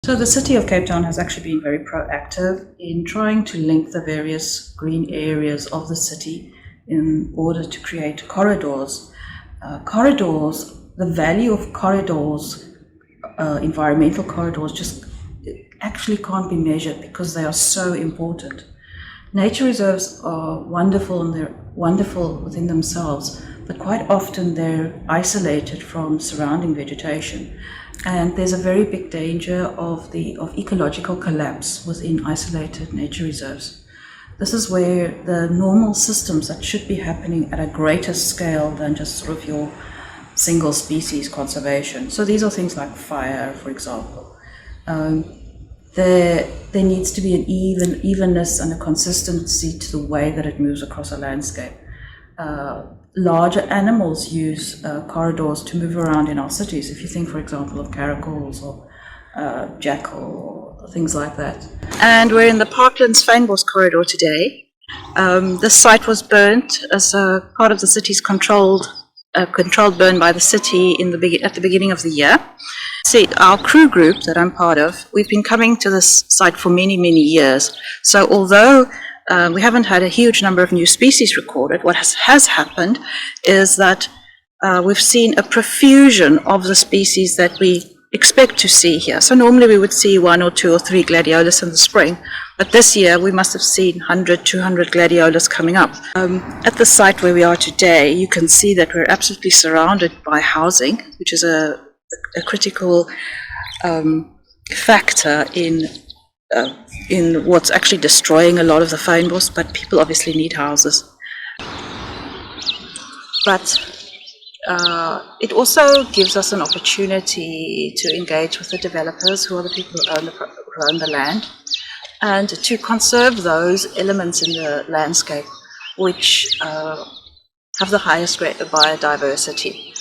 So the City of Cape Town has actually been very proactive in trying to link the various green areas of the city in order to create corridors. The value of corridors, environmental corridors, just actually can't be measured because they are so important. Nature reserves are wonderful and they're wonderful within themselves, but quite often they're isolated from surrounding vegetation. And there's a very big danger of ecological collapse within isolated nature reserves. This is where the normal systems that should be happening at a greater scale than just sort of your single species conservation. So these are things like fire, for example. There needs to be an evenness and a consistency to the way that it moves across a landscape. Larger animals use corridors to move around in our cities. If you think, for example, of caracals or jackal or things like that. And we're in the Parklands Fynbos Corridor today. This site was burnt as a part of the city's controlled burn by the city at the beginning of the year. See, our crew group that I'm part of, we've been coming to this site for many, many years. So although we haven't had a huge number of new species recorded, what has happened is that we've seen a profusion of the species that we expect to see here. So normally we would see 1 or 2 or 3 gladiolus in the spring, but this year we must have seen 100, 200 gladiolus coming up. At the site where we are today, you can see that we're absolutely surrounded by housing, which is a critical factor in what's actually destroying a lot of the fynbos, but people obviously need houses. But it also gives us an opportunity to engage with the developers, who are the people who own the land, and to conserve those elements in the landscape which have the highest rate of biodiversity.